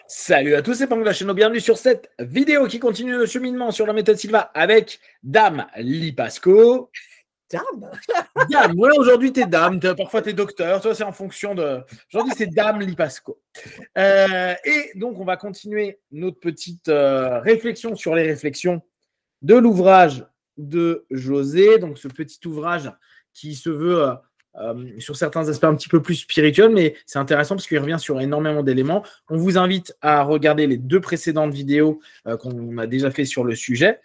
Salut à tous, c'est Pang de la chaîne, bienvenue sur cette vidéo qui continue le cheminement sur la méthode Silva avec Dame Lipasco. Dame. Dame, ouais, aujourd'hui t'es dame, parfois t'es docteur, toi c'est en fonction de... Aujourd'hui c'est Dame Lipasco. Et donc on va continuer notre petite réflexion sur les réflexions de l'ouvrage de José, donc ce petit ouvrage qui se veut... sur certains aspects un petit peu plus spirituels, mais c'est intéressant parce qu'il revient sur énormément d'éléments. On vous invite à regarder les 2 précédentes vidéos qu'on a déjà fait sur le sujet.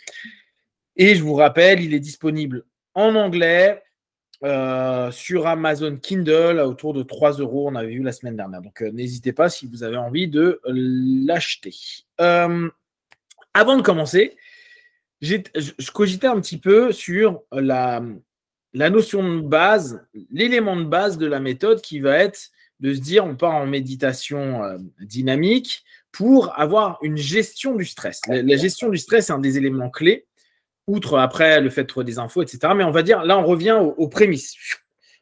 Et je vous rappelle, il est disponible en anglais sur Amazon Kindle à autour de 3 €, on avait vu la semaine dernière. Donc n'hésitez pas si vous avez envie de l'acheter. Avant de commencer, je cogitais un petit peu sur la notion de base, l'élément de base de la méthode qui va être de se dire on part en méditation dynamique pour avoir une gestion du stress. La gestion du stress est un des éléments clés, outre après le fait de trouver des infos, etc. Mais on va dire, là on revient aux prémices.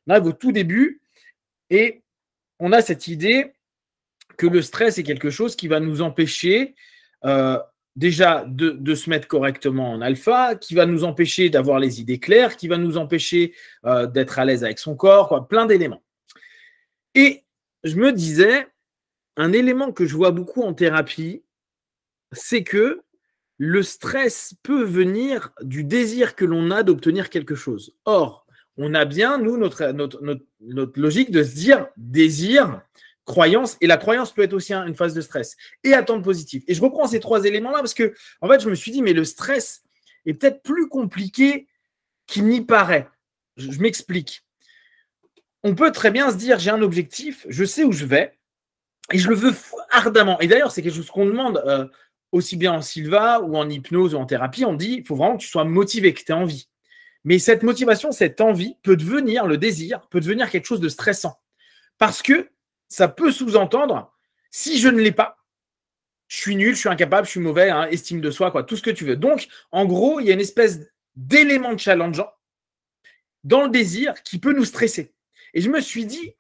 On arrive au tout début et on a cette idée que le stress est quelque chose qui va nous empêcher déjà de se mettre correctement en alpha, qui va nous empêcher d'avoir les idées claires, qui va nous empêcher d'être à l'aise avec son corps, quoi, plein d'éléments. Et je me disais, un élément que je vois beaucoup en thérapie, c'est que le stress peut venir du désir que l'on a d'obtenir quelque chose. Or, on a bien, nous, notre logique de se dire désir, croyance, et la croyance peut être aussi une phase de stress, et attente positive. Et je reprends ces 3 éléments-là parce que, en fait, je me suis dit, mais le stress est peut-être plus compliqué qu'il n'y paraît. Je m'explique. On peut très bien se dire, j'ai un objectif, je sais où je vais, et je le veux ardemment. Et d'ailleurs, c'est quelque chose qu'on demande aussi bien en Silva ou en hypnose ou en thérapie. On dit, il faut vraiment que tu sois motivé, que tu aies envie. Mais cette motivation, cette envie peut devenir, le désir, peut devenir quelque chose de stressant. Parce que ça peut sous-entendre, si je ne l'ai pas, je suis nul, je suis incapable, je suis mauvais, hein, estime de soi, quoi, tout ce que tu veux. Donc, en gros, il y a une espèce d'élément challengeant dans le désir qui peut nous stresser. Et je me suis dit,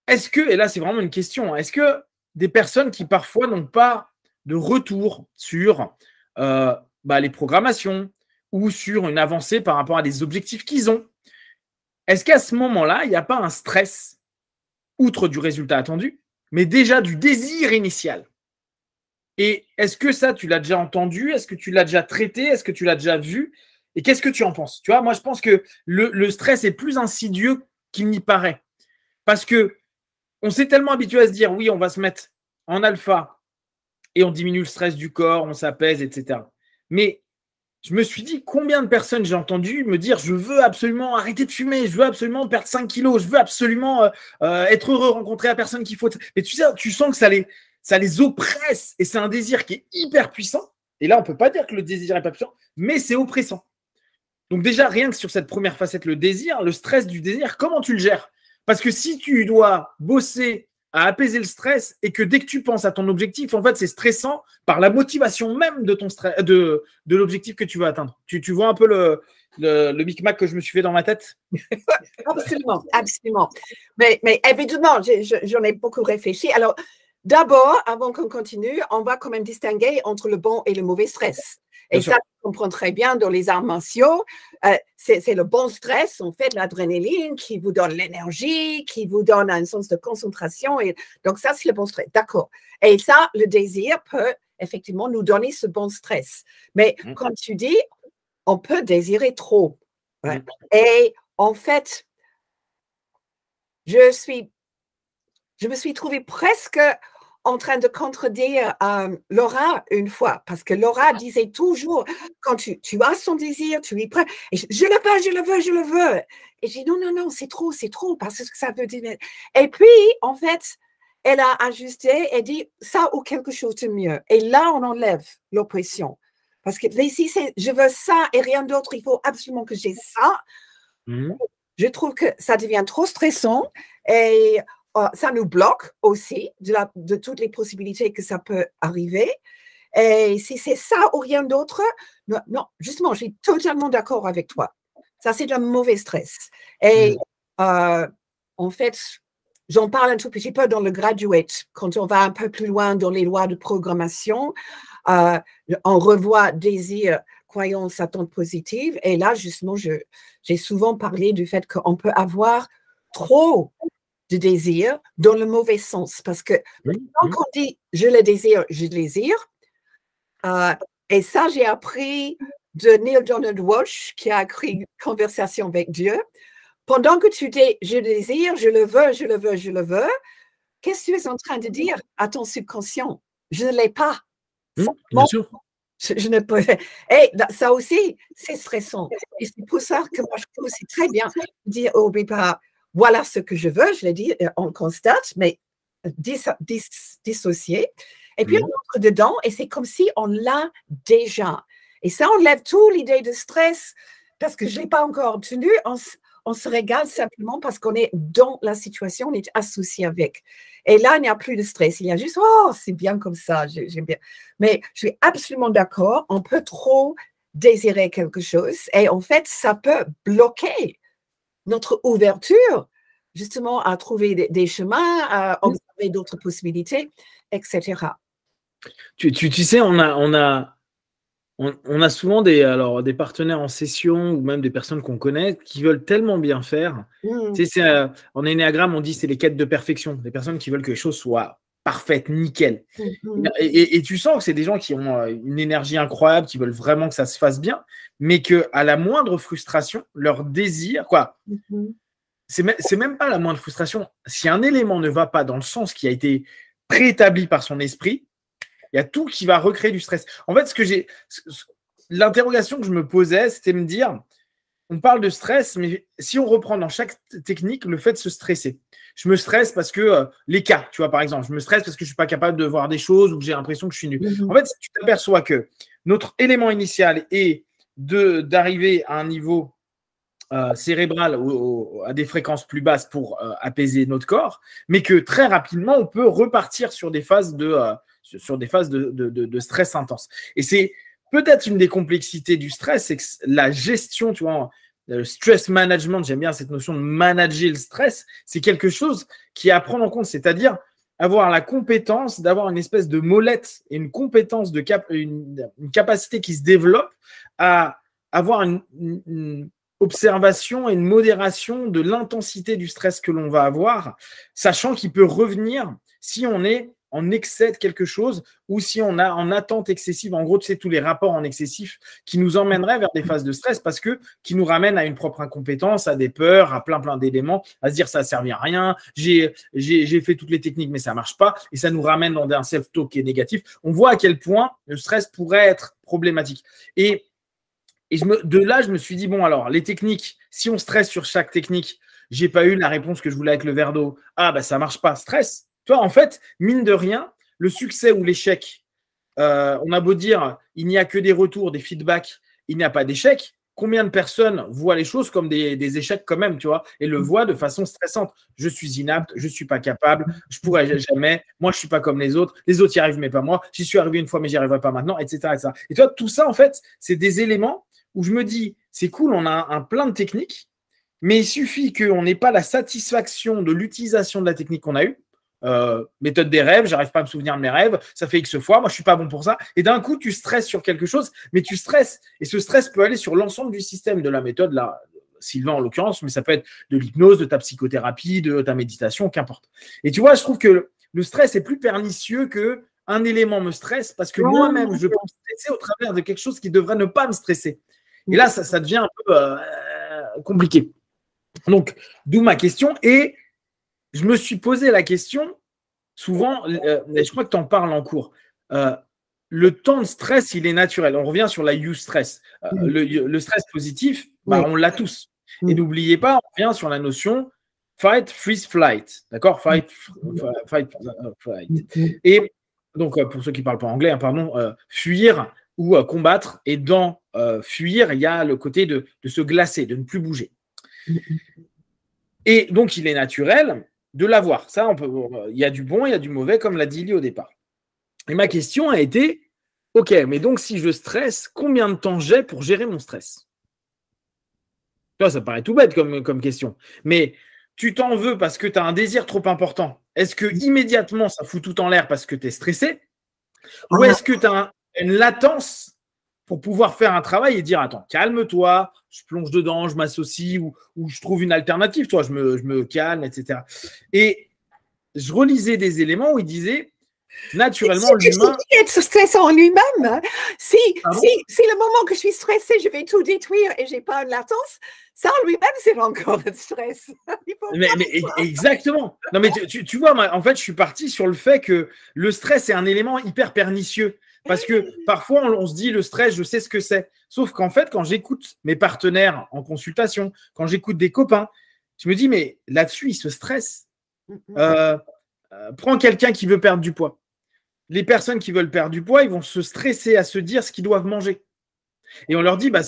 est-ce que, et là c'est vraiment une question, est-ce que des personnes qui parfois n'ont pas de retour sur les programmations ou sur une avancée par rapport à des objectifs qu'ils ont, est-ce qu'à ce moment-là, il n'y a pas un stress, outre du résultat attendu, mais déjà du désir initial? Et est-ce que ça, tu l'as déjà entendu? Est-ce que tu l'as déjà traité? Est-ce que tu l'as déjà vu? Et qu'est-ce que tu en penses? Tu vois, moi, je pense que le stress est plus insidieux qu'il n'y paraît. Parce que on s'est tellement habitué à se dire, oui, on va se mettre en alpha et on diminue le stress du corps, on s'apaise, etc. Mais je me suis dit, combien de personnes j'ai entendu me dire, je veux absolument arrêter de fumer, je veux absolument perdre 5 kilos, je veux absolument être heureux, rencontrer la personne qu'il faut. Et tu sais, tu sens que ça les oppresse et c'est un désir qui est hyper puissant. Et là, on ne peut pas dire que le désir est pas puissant, mais c'est oppressant. Donc déjà, rien que sur cette première facette, le désir, le stress du désir, comment tu le gères? Parce que si tu dois bosser à apaiser le stress et que dès que tu penses à ton objectif, en fait, c'est stressant par la motivation même de ton stress, de l'objectif que tu veux atteindre. Tu vois un peu le micmac que je me suis fait dans ma tête? Absolument, absolument. Mais évidemment, j'en ai beaucoup réfléchi. Alors, d'abord, avant qu'on continue, on va quand même distinguer entre le bon et le mauvais stress. Et ça, on comprend très bien dans les arts martiaux. C'est le bon stress, on fait de l'adrénaline qui vous donne l'énergie, qui vous donne un sens de concentration. Et donc, ça, c'est le bon stress. D'accord. Et ça, le désir peut effectivement nous donner ce bon stress. Mais comme tu dis, on peut désirer trop. Ouais. Et en fait, je me suis trouvée presque en train de contredire Laura une fois, parce que Laura disait toujours, quand tu as son désir, tu es prêt, et je le veux, je le veux, je le veux. Et j'ai dit non, non, non, c'est trop, parce que ça veut dire. Et puis, en fait, elle a ajusté et dit ça ou quelque chose de mieux. Et là, on enlève l'oppression. Parce que ici, c'est je veux ça et rien d'autre, il faut absolument que j'ai ça. Je trouve que ça devient trop stressant et ça nous bloque aussi de toutes les possibilités que ça peut arriver. Et si c'est ça ou rien d'autre, non, justement, je suis totalement d'accord avec toi. Ça, c'est un mauvais stress. Et en fait, j'en parle un tout petit peu dans le Graduate, quand on va un peu plus loin dans les lois de programmation, on revoit désir, croyance, attente positive. Et là, justement, j'ai souvent parlé du fait qu'on peut avoir trop de désir dans le mauvais sens. Parce que quand on dit « je le désire », et ça, j'ai appris de Neil Donald Walsh, qui a écrit « Conversation avec Dieu ». Pendant que tu dis « je désire, je le veux, je le veux, je le veux », qu'est-ce que tu es en train de dire à ton subconscient? Je ne l'ai pas. Bien sûr. Je ne peux. Et ça aussi, c'est stressant. Et c'est pour ça que moi, je trouve que c'est très bien de dire au départ, voilà ce que je veux, je l'ai dit, on constate, mais dissocier. Et puis, on entre dedans et c'est comme si on l'a déjà. Et ça enlève toute l'idée de stress parce que je ne l'ai pas encore obtenu. On se régale simplement parce qu'on est dans la situation, on est associé avec. Et là, il n'y a plus de stress. Il y a juste, oh, c'est bien comme ça, j'aime bien. Mais je suis absolument d'accord, on peut trop désirer quelque chose et en fait, ça peut bloquer notre ouverture justement à trouver des chemins, à observer d'autres possibilités, etc. Tu sais, on a souvent des partenaires en session ou même des personnes qu'on connaît qui veulent tellement bien faire. Tu sais, en Ennéagramme, on dit c'est les quêtes de perfection. Des personnes qui veulent que les choses soient parfaites, nickel. Et tu sens que c'est des gens qui ont une énergie incroyable, qui veulent vraiment que ça se fasse bien, mais qu'à la moindre frustration, leur désir, quoi, c'est même pas la moindre frustration. Si un élément ne va pas dans le sens qui a été préétabli par son esprit, il y a tout qui va recréer du stress. En fait, l'interrogation que je me posais, c'était me dire, on parle de stress, mais si on reprend dans chaque technique le fait de se stresser. Je me stresse parce que les cas, tu vois, par exemple, je me stresse parce que je ne suis pas capable de voir des choses ou que j'ai l'impression que je suis nul. En fait, tu t'aperçois que notre élément initial est d'arriver à un niveau cérébral à des fréquences plus basses pour apaiser notre corps, mais que très rapidement, on peut repartir sur des phases de stress intense. Et c'est peut-être une des complexités du stress, c'est que la gestion, tu vois, le stress management, j'aime bien cette notion de manager le stress, c'est quelque chose qui est à prendre en compte, c'est-à-dire avoir la compétence d'avoir une espèce de molette et une compétence, une capacité qui se développe à avoir une observation et une modération de l'intensité du stress que l'on va avoir, sachant qu'il peut revenir si on est en excès de quelque chose ou si on a en attente excessive. En gros, tu sais, tous les rapports en excessif qui nous emmèneraient vers des phases de stress parce que qui nous ramènent à une propre incompétence, à des peurs, à plein d'éléments, à se dire ça ne servait à rien, j'ai fait toutes les techniques mais ça ne marche pas et ça nous ramène dans un self-talk qui est négatif. On voit à quel point le stress pourrait être problématique. Et de là, je me suis dit, bon, alors, les techniques, si on stresse sur chaque technique, je n'ai pas eu la réponse que je voulais avec le verre d'eau. Ah, bah, ça ne marche pas, stress. Toi, en fait, mine de rien, le succès ou l'échec, on a beau dire, il n'y a que des retours, des feedbacks, il n'y a pas d'échec. Combien de personnes voient les choses comme des échecs quand même, tu vois, et le voient de façon stressante. Je suis inapte, je ne suis pas capable, je ne pourrai jamais, moi, je ne suis pas comme les autres y arrivent, mais pas moi, j'y suis arrivé une fois, mais j'y arriverai pas maintenant, etc., etc. Et toi, tout ça, en fait, c'est des éléments où je me dis, c'est cool, on a un plein de techniques, mais il suffit qu'on n'ait pas la satisfaction de l'utilisation de la technique qu'on a eue. Méthode des rêves, j'arrive pas à me souvenir de mes rêves, ça fait X fois, moi je suis pas bon pour ça, et d'un coup tu stresses sur quelque chose, mais tu stresses, et ce stress peut aller sur l'ensemble du système de la méthode, là, Sylvain en l'occurrence, mais ça peut être de l'hypnose, de ta psychothérapie, de ta méditation, qu'importe. Et tu vois, je trouve que le stress est plus pernicieux que un élément me stresse parce que moi-même je peux me stresser au travers de quelque chose qui devrait ne pas me stresser. Et là, ça devient un peu compliqué. Donc, d'où ma question. Et je me suis posé la question, souvent, je crois que tu en parles en cours, le temps de stress, il est naturel. On revient sur la stress. Le stress positif, on l'a tous. Et n'oubliez pas, on revient sur la notion fight, freeze, flight. D'accord? Fight, flight. Et donc, pour ceux qui ne parlent pas anglais, fuir ou combattre. Et dans fuir, il y a le côté de se glacer, de ne plus bouger. Et donc, il est naturel de l'avoir. Ça, il y a du bon, il y a du mauvais, comme l'a dit Lee au départ. Et ma question a été, ok, mais donc si je stresse, combien de temps j'ai pour gérer mon stress? Ça paraît tout bête comme question. Mais tu t'en veux parce que tu as un désir trop important, est-ce que immédiatement ça fout tout en l'air parce que tu es stressé? Ou est-ce que tu as une latence pour pouvoir faire un travail et dire attends, calme-toi, je plonge dedans, je m'associe ou je trouve une alternative, toi, je me calme, etc. Et je relisais des éléments où il disait naturellement l'humain. Être stressant en lui-même. Hein. Si le moment que je suis stressée, je vais tout détruire et je n'ai pas une latence, ça en lui-même, c'est encore le stress. Mais exactement. Non, mais tu vois, moi, en fait, je suis parti sur le fait que le stress est un élément hyper pernicieux. Parce que parfois, on se dit, le stress, je sais ce que c'est. Sauf qu'en fait, quand j'écoute mes partenaires en consultation, quand j'écoute des copains, je me dis, mais là-dessus, ils se stressent. Prends quelqu'un qui veut perdre du poids. Les personnes qui veulent perdre du poids, ils vont se stresser à se dire ce qu'ils doivent manger. Et on leur dit, bah,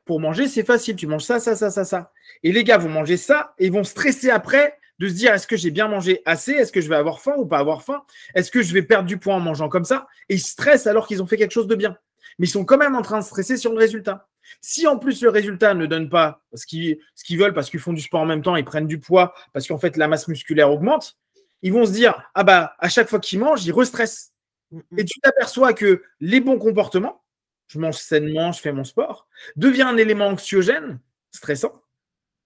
pour manger, c'est facile. Tu manges ça, ça, ça, ça, ça. Et les gars vont manger ça et ils vont stresser après de se dire, est-ce que j'ai bien mangé assez? Est-ce que je vais avoir faim ou pas avoir faim? Est-ce que je vais perdre du poids en mangeant comme ça? Et ils stressent alors qu'ils ont fait quelque chose de bien. Mais ils sont quand même en train de stresser sur le résultat. Si en plus le résultat ne donne pas ce qu'ils veulent parce qu'ils font du sport en même temps, ils prennent du poids parce qu'en fait la masse musculaire augmente, ils vont se dire, ah bah à chaque fois qu'ils mangent, ils restressent. Et tu t'aperçois que les bons comportements, je mange sainement, je fais mon sport, devient un élément anxiogène, stressant,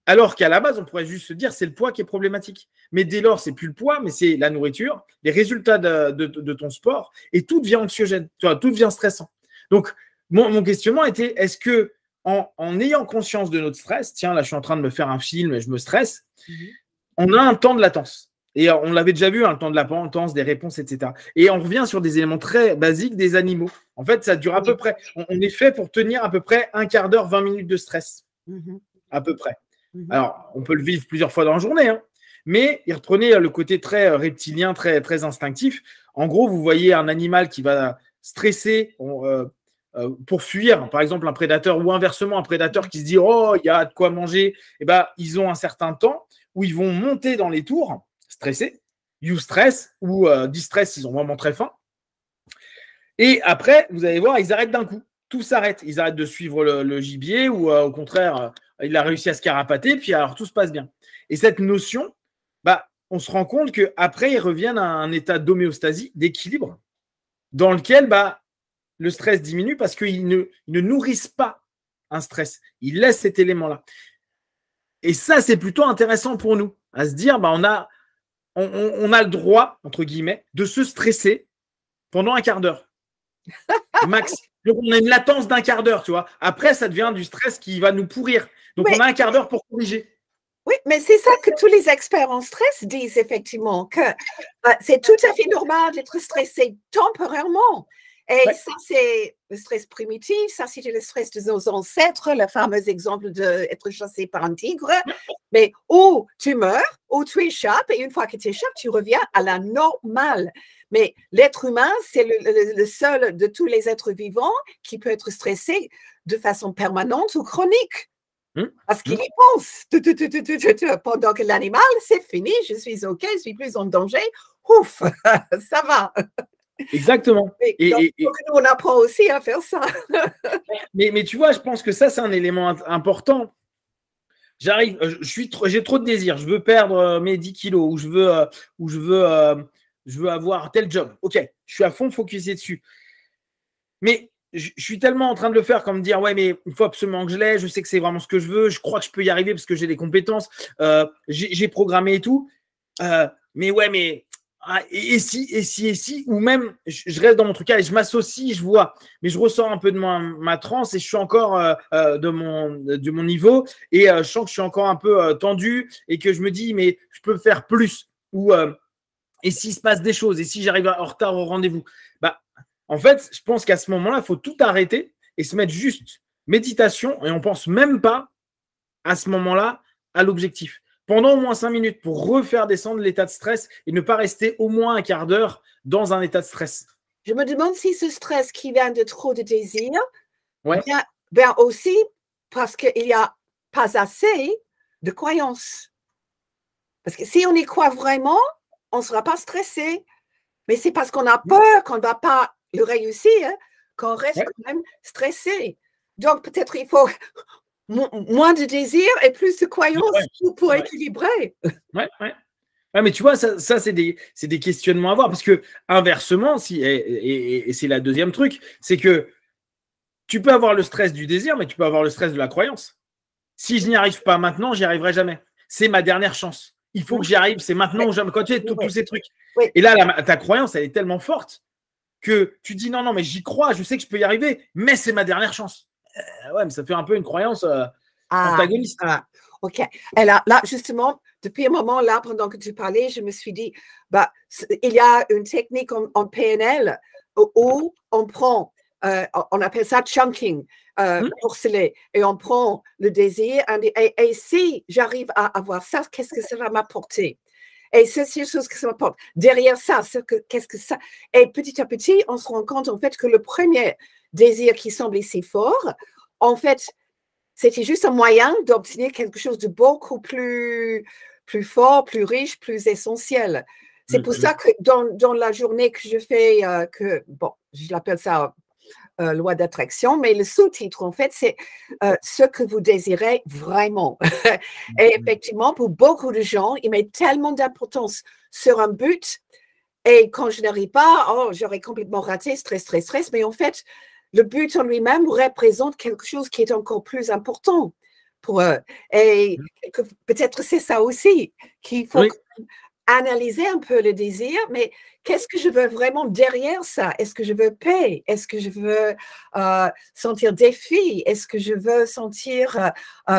alors qu'à la base, on pourrait juste se dire c'est le poids qui est problématique. Mais dès lors, c'est plus le poids, mais c'est la nourriture, les résultats de ton sport, et tout devient anxiogène, tout devient stressant. Donc, mon questionnement était, est-ce que en ayant conscience de notre stress, tiens, là, je suis en train de me faire un film et je me stresse, on a un temps de latence. Et on l'avait déjà vu, hein, le temps de la latence, des réponses, etc. Et on revient sur des éléments très basiques des animaux. En fait, ça dure à peu près. On est fait pour tenir à peu près un quart d'heure, 20 minutes de stress. À peu près. Alors, on peut le vivre plusieurs fois dans la journée, hein, mais il reprenait le côté très reptilien, très, très instinctif. En gros, vous voyez un animal qui va stresser pour fuir, par exemple, un prédateur ou inversement, un prédateur qui se dit « Oh, il y a de quoi manger », eh ben, ils ont un certain temps où ils vont monter dans les tours stressés, you stress ou distress, ils ont vraiment très faim. Et après, vous allez voir, ils arrêtent d'un coup. Tout s'arrête. Ils arrêtent de suivre le gibier ou au contraire, il a réussi à se carapater, puis alors tout se passe bien. Et cette notion, bah, on se rend compte qu'après, ils reviennent à un état d'homéostasie, d'équilibre, dans lequel bah, le stress diminue parce qu'ils ne nourrissent pas un stress. Ils laissent cet élément-là. Et ça, c'est plutôt intéressant pour nous, à se dire, bah, on a le droit, entre guillemets, de se stresser pendant un quart d'heure. Max. Donc, on a une latence d'un quart d'heure, tu vois. Après, ça devient du stress qui va nous pourrir. Donc, on a un quart d'heure pour corriger. Oui, mais c'est ça que tous les experts en stress disent effectivement, que c'est tout à fait normal d'être stressé temporairement. Et ça, c'est le stress primitif, ça, c'était le stress de nos ancêtres, le fameux exemple d'être chassé par un tigre. Mais ou tu meurs, ou tu échappes, et une fois que tu échappes, tu reviens à la normale. Mais l'être humain, c'est le seul de tous les êtres vivants qui peut être stressé de façon permanente ou chronique. Parce qu'il y pense. Pendant que l'animal, c'est fini, je suis OK, je suis plus en danger. Ouf, ça va. Exactement. Donc, on apprend aussi à faire ça. mais tu vois, je pense que ça, c'est un élément important. J'ai trop de désirs. Je veux perdre mes 10 kilos ou je veux avoir tel job. OK, je suis à fond focusé dessus. Mais je suis tellement en train de le faire comme dire, ouais, mais il faut absolument que je l'aie. Je sais que c'est vraiment ce que je veux. Je crois que je peux y arriver parce que j'ai des compétences. J'ai programmé et tout. Mais ouais, mais et si, ou même je reste dans mon truc et je m'associe, je vois, mais je ressors un peu de ma transe et je suis encore de mon niveau et je sens que je suis encore un peu tendu et que je me dis, mais je peux faire plus. Ou et s'il se passe des choses, et si j'arrive en retard au rendez-vous, bah, en fait, je pense qu'à ce moment-là, il faut tout arrêter et se mettre juste méditation et on ne pense même pas à ce moment-là à l'objectif. Pendant au moins 5 minutes pour refaire descendre l'état de stress et ne pas rester au moins un quart d'heure dans un état de stress. Je me demande si ce stress qui vient de trop de désir vient aussi parce qu'il n'y a pas assez de croyances. Parce que si on y croit vraiment, on ne sera pas stressé. Mais c'est parce qu'on a peur qu'on ne va pas le réussir qu'on reste quand même stressé. Donc, peut-être il faut moins de désir et plus de croyances pour équilibrer. Ouais. Ouais, mais tu vois, ça c'est des questionnements à voir. Parce que, inversement, et c'est la deuxième truc, c'est que tu peux avoir le stress du désir, mais tu peux avoir le stress de la croyance. Si je n'y arrive pas maintenant, j'y arriverai jamais. C'est ma dernière chance. Il faut que j'y arrive, c'est maintenant ou jamais. Quand tu es tous ces trucs. Oui. Et là, ta croyance, elle est tellement forte que tu dis non, mais j'y crois, je sais que je peux y arriver, mais c'est ma dernière chance. Ouais, mais ça fait un peu une croyance antagoniste. Ok. Et là, justement, depuis un moment, là, pendant que tu parlais, je me suis dit, il y a une technique en PNL où on prend, on appelle ça chunking, morceler, et on prend le désir, et si j'arrive à avoir ça, qu'est-ce que ça va m'apporter? Et c'est une chose que ça m'apporte. Derrière ça, qu'est-ce que ça? Et petit à petit, on se rend compte, en fait, que le premier désir qui semblait si fort, en fait, c'était juste un moyen d'obtenir quelque chose de beaucoup plus fort, plus riche, plus essentiel. C'est pour ça que dans la journée que je fais, je l'appelle ça loi d'attraction, mais le sous-titre, en fait, c'est ce que vous désirez vraiment. Et effectivement, pour beaucoup de gens, ils mettent tellement d'importance sur un but, et quand je n'arrive pas, j'aurais complètement raté, stress, mais en fait, le but en lui-même représente quelque chose qui est encore plus important pour eux. Et peut-être c'est ça aussi qu'il faut analyser un peu le désir, mais qu'est-ce que je veux vraiment derrière ça? Est-ce que je veux paix? Est-ce que je veux sentir défi? Est-ce que je veux sentir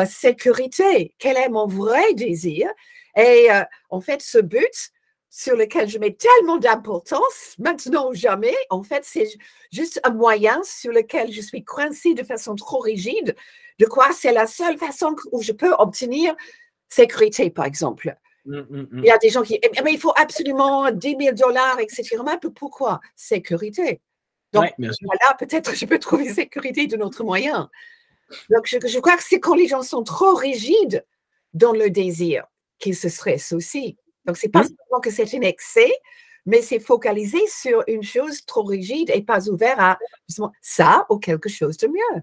sécurité? Quel est mon vrai désir? Et en fait, ce but sur lequel je mets tellement d'importance, maintenant ou jamais, en fait, c'est juste un moyen sur lequel je suis coincée de façon trop rigide, de quoi c'est la seule façon où je peux obtenir sécurité, par exemple. Il y a des gens qui mais il faut absolument 10 000 $, etc. Mais pourquoi? Sécurité. Donc, voilà, peut-être je peux trouver sécurité d'un autre moyen. Donc, je crois que c'est quand les gens sont trop rigides dans le désir qu'ils se stressent aussi. Donc, ce n'est pas seulement que c'est un excès, mais c'est focalisé sur une chose trop rigide et pas ouvert à justement ça ou quelque chose de mieux.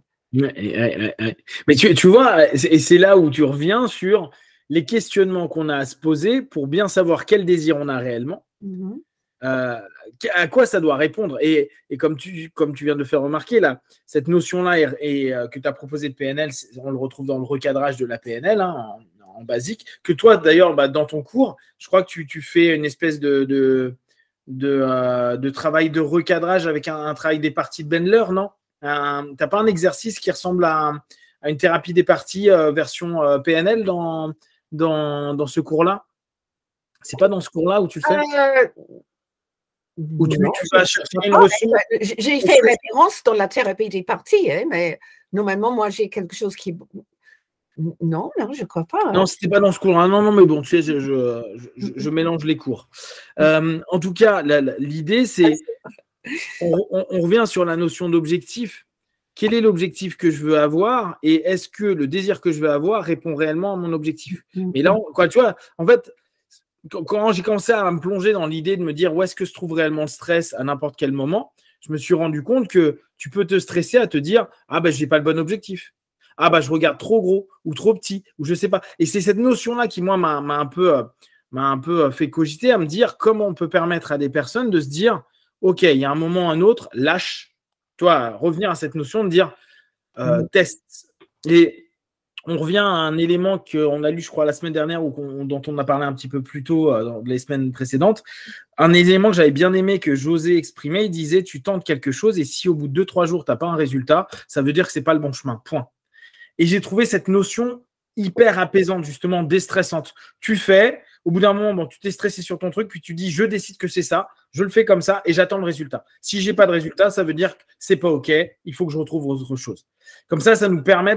Mais tu vois, et c'est là où tu reviens sur les questionnements qu'on a à se poser pour bien savoir quel désir on a réellement, à quoi ça doit répondre. Et comme tu viens de le faire remarquer, là, cette notion-là que tu as proposé de PNL, on le retrouve dans le recadrage de la PNL, en basique, que toi, d'ailleurs, dans ton cours, je crois que tu fais une espèce de travail de recadrage avec un travail des parties de Bendler, non? Tu n'as pas un exercice qui ressemble à une thérapie des parties version PNL dans ce cours-là? C'est pas dans ce cours-là où tu le fais? Où tu vas chercher une ressource? J'ai fait référence dans la thérapie des parties, mais normalement, moi, j'ai quelque chose qui... Non, je ne crois pas. Non, c'était pas dans ce cours-là. Non, mais bon, tu sais, je mélange les cours. En tout cas, l'idée, c'est... On revient sur la notion d'objectif. Quel est l'objectif que je veux avoir et est-ce que le désir que je veux avoir répond réellement à mon objectif? Mais là, tu vois, en fait, quand j'ai commencé à me plonger dans l'idée de me dire où est-ce que se trouve réellement le stress à n'importe quel moment, je me suis rendu compte que tu peux te stresser à te dire « Ah, je n'ai pas le bon objectif. Ah, je regarde trop gros ou trop petit ou je ne sais pas. » Et c'est cette notion-là qui, moi, m'a un peu fait cogiter à me dire comment on peut permettre à des personnes de se dire « Ok, il y a un moment ou un autre, lâche. » Toi, revenir à cette notion de dire test. Et on revient à un élément qu'on a lu, je crois, la semaine dernière ou dont on a parlé un petit peu plus tôt dans les semaines précédentes. Un élément que j'avais bien aimé, que José exprimait, il disait tu tentes quelque chose et si au bout de 2-3 jours, tu n'as pas un résultat, ça veut dire que ce n'est pas le bon chemin. Point. Et j'ai trouvé cette notion hyper apaisante, justement, déstressante. Tu fais, au bout d'un moment, tu t'es stressé sur ton truc, puis tu dis, je décide que c'est ça, je le fais comme ça et j'attends le résultat. Si je n'ai pas de résultat, ça veut dire que ce n'est pas OK, il faut que je retrouve autre chose. Comme ça nous permet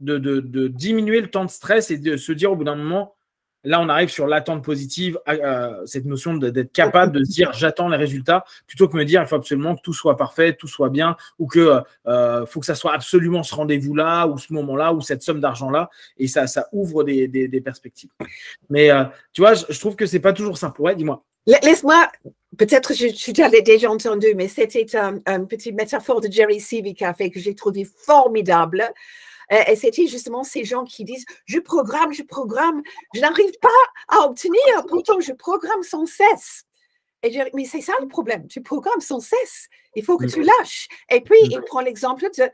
de diminuer le temps de stress et de se dire au bout d'un moment, là, on arrive sur l'attente positive, cette notion d'être capable de se dire j'attends les résultats, plutôt que me dire il faut absolument que tout soit parfait, tout soit bien, ou que faut que ça soit absolument ce rendez-vous-là, ou ce moment-là, ou cette somme d'argent-là, et ça ouvre des perspectives. Mais tu vois, je trouve que c'est pas toujours simple. Ouais, dis-moi. Laisse-moi, peut-être je t'avais déjà entendu, mais c'était une petite métaphore de Jerry Sieve qui a fait que j'ai trouvé formidable. Et c'était justement ces gens qui disent, je programme, je n'arrive pas à obtenir, pourtant je programme sans cesse. Et je dis, mais c'est ça le problème, tu programmes sans cesse, il faut que tu lâches. Et puis, il prend l'exemple de...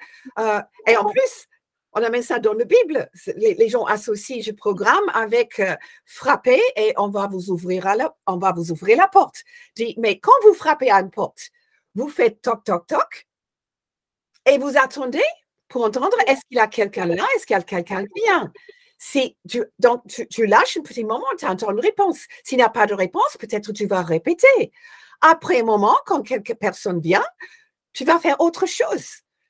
et en plus, on amène ça dans la Bible, les gens associent je programme avec frapper et on va vous ouvrir la porte. Dit, mais quand vous frappez à une porte, vous faites toc, toc, toc, et vous attendez pour entendre, est-ce qu'il y a quelqu'un là, est-ce qu'il y a quelqu'un qui vient? Donc, tu lâches un petit moment, tu attends une réponse. S'il n'y a pas de réponse, peut-être tu vas répéter. Après un moment, quand quelques personnes viennent, tu vas faire autre chose.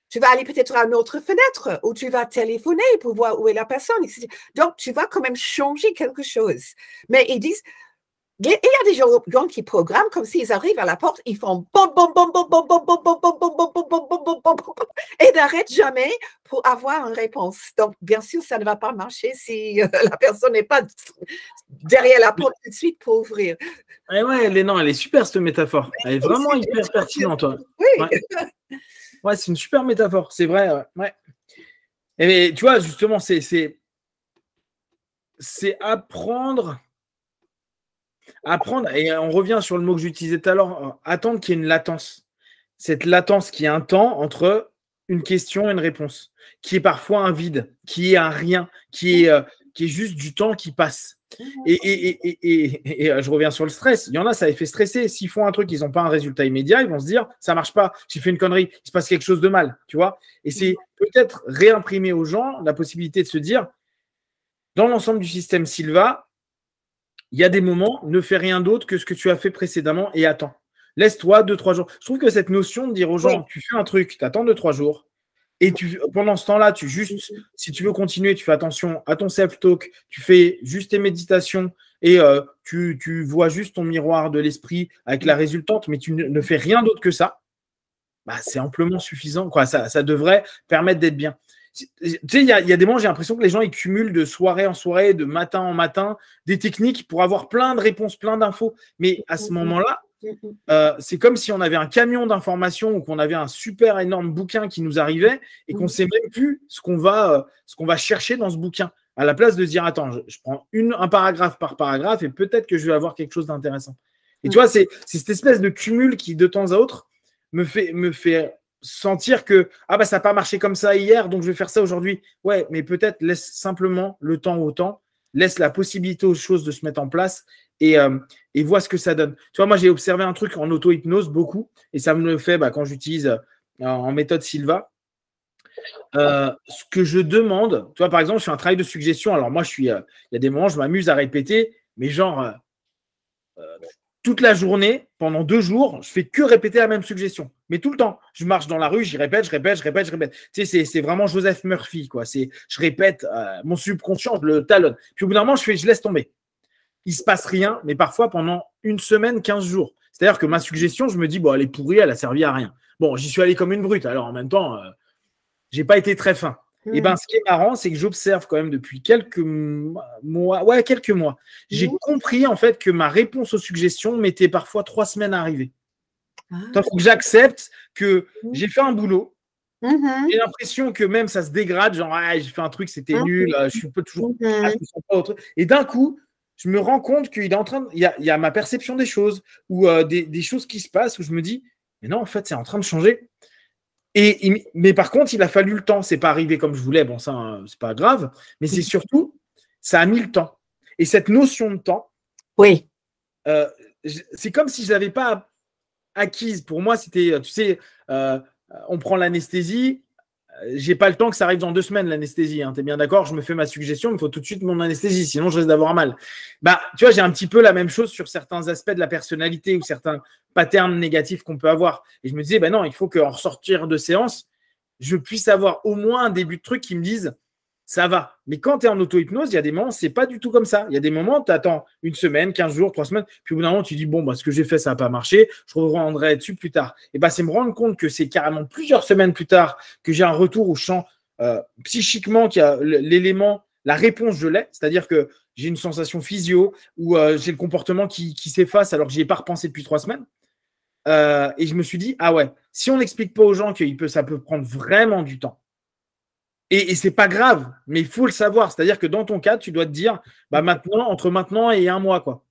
Tu vas aller peut-être à une autre fenêtre ou tu vas téléphoner pour voir où est la personne. Etc. Donc, tu vas quand même changer quelque chose. Mais ils disent, il y a des gens qui programment comme s'ils arrivent à la porte, ils font bom, bom, bom, bom, bom, bom, bom, bom, bom, bom, bom, bom, bom, bom, bom, bom, et n'arrêtent jamais pour avoir une réponse. Donc, bien sûr, ça ne va pas marcher si la personne n'est pas derrière la porte tout de suite pour ouvrir. Ouais, non, elle est super cette métaphore. Elle est vraiment hyper pertinente. Oui. Ouais, c'est une super métaphore, c'est vrai. Ouais. Et mais, tu vois, justement, c'est apprendre, et on revient sur le mot que j'utilisais tout à l'heure, attendre qu'il y ait une latence. Cette latence qui est un temps entre une question et une réponse, qui est parfois un vide, qui est un rien, qui est juste du temps qui passe. Et je reviens sur le stress. Il y en a, ça les fait stresser. S'ils font un truc, ils n'ont pas un résultat immédiat, ils vont se dire, ça ne marche pas, j'ai fait une connerie, il se passe quelque chose de mal, tu vois. Et c'est peut-être réimprimer aux gens la possibilité de se dire, dans l'ensemble du système Sylva, il y a des moments, ne fais rien d'autre que ce que tu as fait précédemment et attends. Laisse-toi 2-3 jours. Je trouve que cette notion de dire aux gens, tu fais un truc, tu attends 2-3 jours, et pendant ce temps-là, si tu veux continuer, tu fais attention à ton self-talk, tu fais juste tes méditations et tu vois juste ton miroir de l'esprit avec la résultante, mais tu ne fais rien d'autre que ça, bah, c'est amplement suffisant. Quoi. Ça devrait permettre d'être bien. Tu sais, il y a des moments, j'ai l'impression que les gens ils cumulent de soirée en soirée, de matin en matin, des techniques pour avoir plein de réponses, plein d'infos. Mais à ce moment-là, c'est comme si on avait un camion d'informations ou qu'on avait un super énorme bouquin qui nous arrivait et qu'on ne sait même plus ce qu'on va chercher dans ce bouquin. À la place de se dire, attends, je prends un paragraphe par paragraphe et peut-être que je vais avoir quelque chose d'intéressant. Et tu vois, c'est cette espèce de cumul qui, de temps à autre, me fait sentir que ça n'a pas marché comme ça hier, donc je vais faire ça aujourd'hui. Ouais, mais peut-être laisse simplement le temps au temps, laisse la possibilité aux choses de se mettre en place et vois ce que ça donne. Tu vois, moi, j'ai observé un truc en auto-hypnose beaucoup et ça me le fait quand j'utilise en méthode Sylva. Ce que je demande, tu vois, par exemple, je fais un travail de suggestion. Alors, moi, il y a des moments, je m'amuse à répéter, mais genre, toute la journée, pendant 2 jours, je fais que répéter la même suggestion. Mais tout le temps, je marche dans la rue, j'y répète, je répète. Tu sais, c'est vraiment Joseph Murphy, quoi. Je répète, mon subconscient, je le talonne. Puis au bout d'un moment, je laisse tomber. Il ne se passe rien, mais parfois pendant 1 semaine, 15 jours. C'est-à-dire que ma suggestion, je me dis, bon, elle est pourrie, elle a servi à rien. Bon, j'y suis allé comme une brute. Alors en même temps, je n'ai pas été très fin. Et ce qui est marrant, c'est que j'observe quand même depuis quelques mois, j'ai compris en fait que ma réponse aux suggestions mettait parfois 3 semaines à arriver. Il faut que j'accepte que j'ai fait un boulot. J'ai l'impression que même ça se dégrade, genre j'ai fait un truc, c'était nul, je suis toujours. Je me sens pas autre. Et d'un coup, je me rends compte qu'il est en train il y a ma perception des choses ou des choses qui se passent où je me dis, mais non, en fait, c'est en train de changer. Mais par contre, il a fallu le temps. C'est pas arrivé comme je voulais. Bon, ça, c'est pas grave. Mais c'est surtout, ça a mis le temps. Et cette notion de temps, c'est comme si je l'avais pas acquise. Pour moi, c'était, tu sais, on prend l'anesthésie. J'ai pas le temps que ça arrive dans 2 semaines, l'anesthésie. Hein. Tu es bien d'accord? Je me fais ma suggestion, il faut tout de suite mon anesthésie, sinon je risque d'avoir mal. Tu vois, j'ai un petit peu la même chose sur certains aspects de la personnalité ou certains patterns négatifs qu'on peut avoir. Et je me disais, non, il faut qu'en ressortir de séance, je puisse avoir au moins un début de truc qui me dise, ça va. Mais quand tu es en auto-hypnose, il y a des moments, c'est pas du tout comme ça. Il y a des moments, tu attends 1 semaine, 15 jours, 3 semaines, puis au bout d'un moment, tu dis, bon, ce que j'ai fait, ça n'a pas marché, je reviendrai dessus plus tard. Et c'est me rendre compte que c'est carrément plusieurs semaines plus tard que j'ai un retour où je sens psychiquement qu'il y a l'élément, la réponse, je l'ai, c'est-à-dire que j'ai une sensation physio ou j'ai le comportement qui s'efface alors que je n'y ai pas repensé depuis 3 semaines. Et je me suis dit, si on n'explique pas aux gens que ça peut prendre vraiment du temps, Et c'est pas grave, mais il faut le savoir. C'est-à-dire que dans ton cas, tu dois te dire, bah maintenant, entre maintenant et un mois, quoi.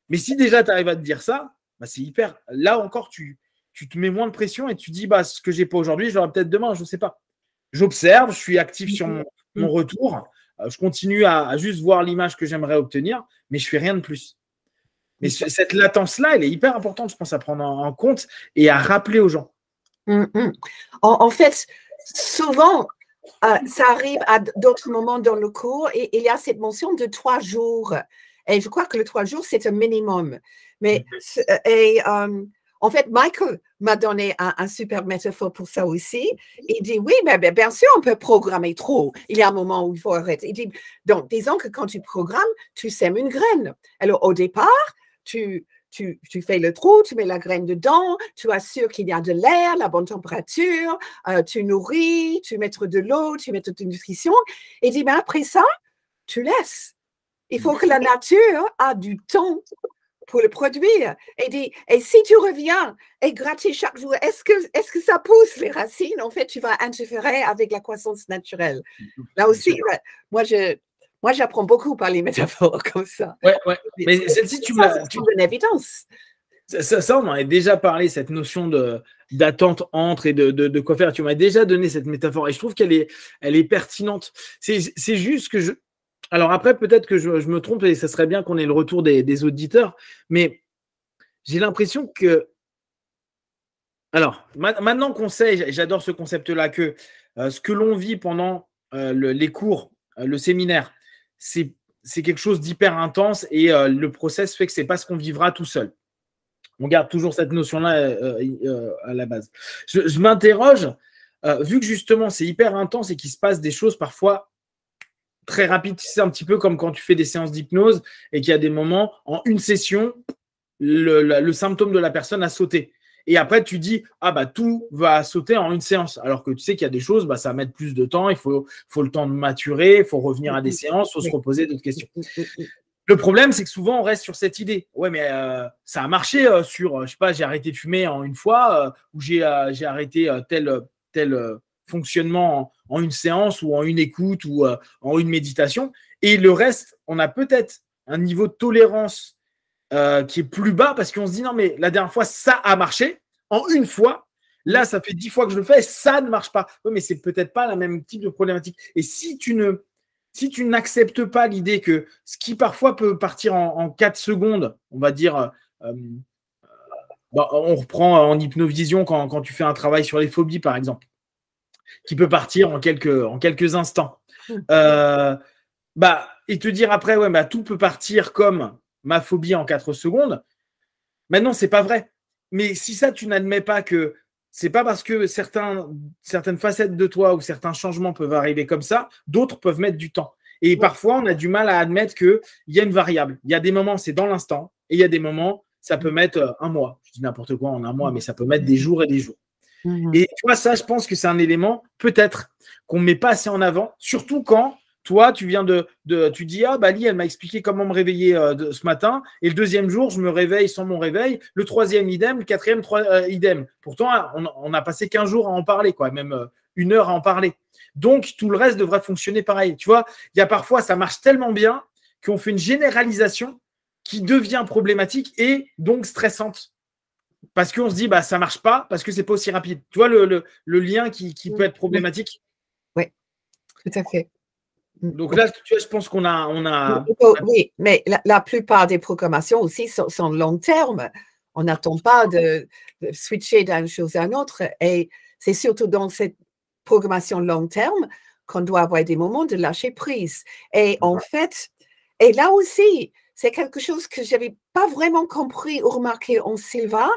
Mais si déjà tu arrives à te dire ça, bah c'est hyper. Là encore, tu te mets moins de pression et tu dis, bah ce que j'ai pas aujourd'hui, je l'aurai peut-être demain, je ne sais pas. J'observe, je suis actif sur mon retour, je continue à juste voir l'image que j'aimerais obtenir, mais je fais rien de plus. Mais cette latence-là, elle est hyper importante, je pense, à prendre en compte et à rappeler aux gens. En fait, souvent, ça arrive à d'autres moments dans le cours et il y a cette mention de 3 jours. Et je crois que le 3 jours, c'est un minimum. Mais en fait, Michael m'a donné un super métaphore pour ça aussi. Il dit, oui, mais bien sûr, on peut programmer trop. Il y a un moment où il faut arrêter. Il dit, donc, disons que quand tu programmes, tu sèmes une graine. Alors, au départ, tu fais le trou, tu mets la graine dedans, tu assures qu'il y a de l'air, la bonne température, tu nourris, tu mets de l'eau, tu mets de la nutrition. Et dit, mais après ça, tu laisses. Il faut que la nature a du temps pour le produire. Et si tu reviens et gratter chaque jour, est-ce que ça pousse les racines? En fait, tu vas interférer avec la croissance naturelle. Là aussi, moi, j'apprends beaucoup par les métaphores comme ça. Ouais. Mais celle-ci, tu me l'as. C'est une évidence. Ça, on en a déjà parlé, cette notion d'attente entre et de quoi faire. Tu m'as déjà donné cette métaphore et je trouve qu'elle est pertinente. C'est juste que alors après, peut-être que je me trompe et ça serait bien qu'on ait le retour des auditeurs, mais j'ai l'impression que. Alors, maintenant qu'on sait, j'adore ce concept-là, que ce que l'on vit pendant les cours, le séminaire, c'est quelque chose d'hyper intense et le process fait que c'est pas ce qu'on vivra tout seul. On garde toujours cette notion-là à la base. Je m'interroge, vu que justement c'est hyper intense et qu'il se passe des choses parfois très rapides, c'est un petit peu comme quand tu fais des séances d'hypnose et qu'il y a des moments, en une session, le symptôme de la personne a sauté. Et après, tu dis, ah bah tout va sauter en une séance. Alors que tu sais qu'il y a des choses, bah, ça va mettre plus de temps, il faut le temps de maturer, il faut revenir à des séances, il faut se reposer d'autres questions. Le problème, c'est que souvent, on reste sur cette idée. Ouais, mais ça a marché sur, je sais pas, j'ai arrêté de fumer en une fois, ou j'ai arrêté tel fonctionnement en une séance ou en une écoute ou en une méditation. Et le reste, on a peut-être un niveau de tolérance qui est plus bas parce qu'on se dit non, mais la dernière fois, ça a marché en une fois. Là, ça fait 10 fois que je le fais et ça ne marche pas. Oui, mais c'est peut-être pas la même type de problématique. Et si tu n'acceptes pas l'idée que ce qui parfois peut partir en 4 secondes, on va dire, on reprend en hypnovision quand tu fais un travail sur les phobies, par exemple, qui peut partir en quelques instants. Et te dire après, ouais, bah, tout peut partir comme ma phobie en 4 secondes. Maintenant, c'est pas vrai. Mais si ça, tu n'admets pas que c'est pas parce que certaines facettes de toi ou certains changements peuvent arriver comme ça, d'autres peuvent mettre du temps. Et parfois, on a du mal à admettre qu'il y a une variable. Il y a des moments, c'est dans l'instant, et il y a des moments, ça peut mettre un mois. Je dis n'importe quoi en un mois, mais ça peut mettre des jours et des jours. Et tu vois, ça, je pense que c'est un élément, peut-être, qu'on ne met pas assez en avant, surtout quand toi, tu viens tu dis, ah, Bali, elle m'a expliqué comment me réveiller ce matin. Et le deuxième jour, je me réveille sans mon réveil. Le troisième, idem. Le quatrième, idem. Pourtant, on a passé 15 jours à en parler, quoi, même 1 heure à en parler. Donc, tout le reste devrait fonctionner pareil. Tu vois, il y a parfois, ça marche tellement bien qu'on fait une généralisation qui devient problématique et donc stressante. Parce qu'on se dit, bah, ça ne marche pas parce que ce n'est pas aussi rapide. Tu vois le lien qui peut être problématique? Oui, tout à fait. Donc là, tu vois, je pense qu'on a… Oui, mais la plupart des programmations aussi sont long terme. On n'attend pas de switcher d'une chose à une autre. Et c'est surtout dans cette programmation long terme qu'on doit avoir des moments de lâcher prise. Et en fait, et là aussi, c'est quelque chose que je n'avais pas vraiment compris ou remarqué en Silva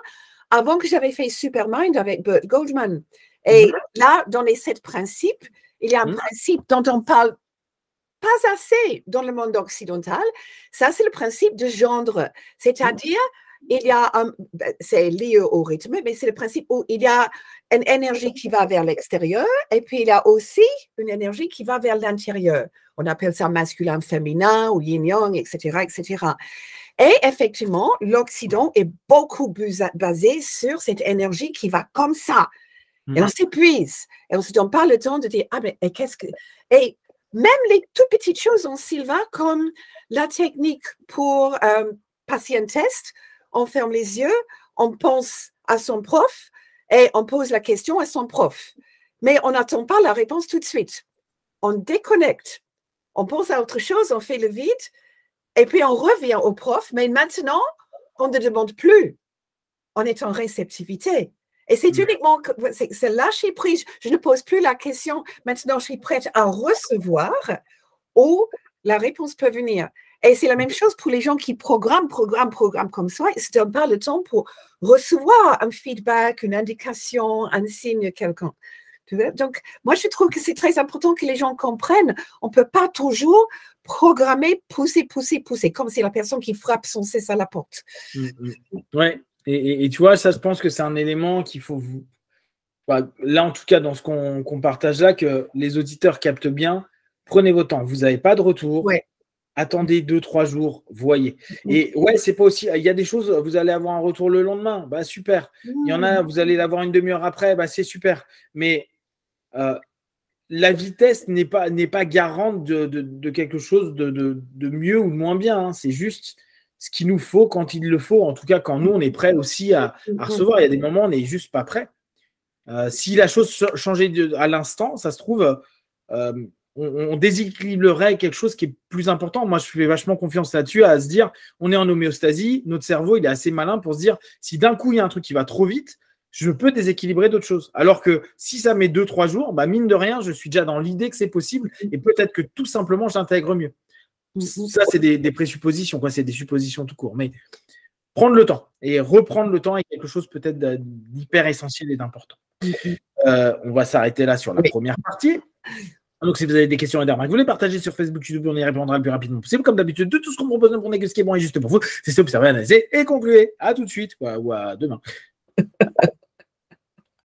avant que j'avais fait Supermind avec Bert Goldman. Et là, dans les 7 principes, il y a un principe dont on parle pas assez dans le monde occidental. Ça, c'est le principe de gendre. C'est-à-dire, il y a c'est lié au rythme, mais c'est le principe où il y a une énergie qui va vers l'extérieur et puis il y a aussi une énergie qui va vers l'intérieur. On appelle ça masculin, féminin ou yin-yang, etc., etc. Et effectivement, l'Occident est beaucoup plus basé sur cette énergie qui va comme ça. Et on s'épuise. Et on ne se donne pas le temps de dire, ah, mais qu'est-ce que. Et même les toutes petites choses en Sylvain, comme la technique pour passer un test, on ferme les yeux, on pense à son prof et on pose la question à son prof. Mais on n'attend pas la réponse tout de suite. On déconnecte. On pense à autre chose, on fait le vide et puis on revient au prof. Mais maintenant, on ne demande plus. On est en réceptivité. Et c'est uniquement, c'est lâcher prise. Je ne pose plus la question. Maintenant, je suis prête à recevoir où la réponse peut venir. Et c'est la même chose pour les gens qui programment comme ça. Ils ne se donnent pas le temps pour recevoir un feedback, une indication, un signe quelconque. Donc, moi, je trouve que c'est très important que les gens comprennent. On ne peut pas toujours programmer, pousser, comme c'est la personne qui frappe son cesse à la porte. Ouais. Et tu vois, ça, je pense que c'est un élément qu'il faut vous. Là, en tout cas, dans ce qu'on partage là, que les auditeurs captent bien, prenez votre temps. Vous n'avez pas de retour. Ouais. Attendez 2-3 jours, voyez. Et ouais, c'est pas aussi. Il y a des choses, vous allez avoir un retour le lendemain, bah super. Il y en a, vous allez l'avoir une demi-heure après, bah c'est super. Mais la vitesse n'est pas garante de quelque chose de mieux ou de moins bien. Hein. C'est juste ce qu'il nous faut quand il le faut. En tout cas, quand nous, on est prêt aussi à recevoir. Il y a des moments où on n'est juste pas prêt. Si la chose changeait à l'instant, ça se trouve, on déséquilibrerait quelque chose qui est plus important. Moi, je fais vachement confiance là-dessus, à se dire, on est en homéostasie, notre cerveau, il est assez malin pour se dire, si d'un coup, il y a un truc qui va trop vite, je peux déséquilibrer d'autres choses. Alors que si ça met 2-3 jours, bah mine de rien, je suis déjà dans l'idée que c'est possible et peut-être que tout simplement, j'intègre mieux. Ça, c'est des présuppositions, quoi. C'est des suppositions tout court. Mais prendre le temps et reprendre le temps est quelque chose peut-être d'hyper essentiel et d'important. On va s'arrêter là sur la première partie. Donc, si vous avez des questions et des remarques, vous les partagez sur Facebook, YouTube, on y répondra le plus rapidement possible. Comme d'habitude, de tout ce qu'on propose, on est ce qui est bon et juste pour vous. C'est ça, observez, analysez et concluez. À tout de suite, ou à demain.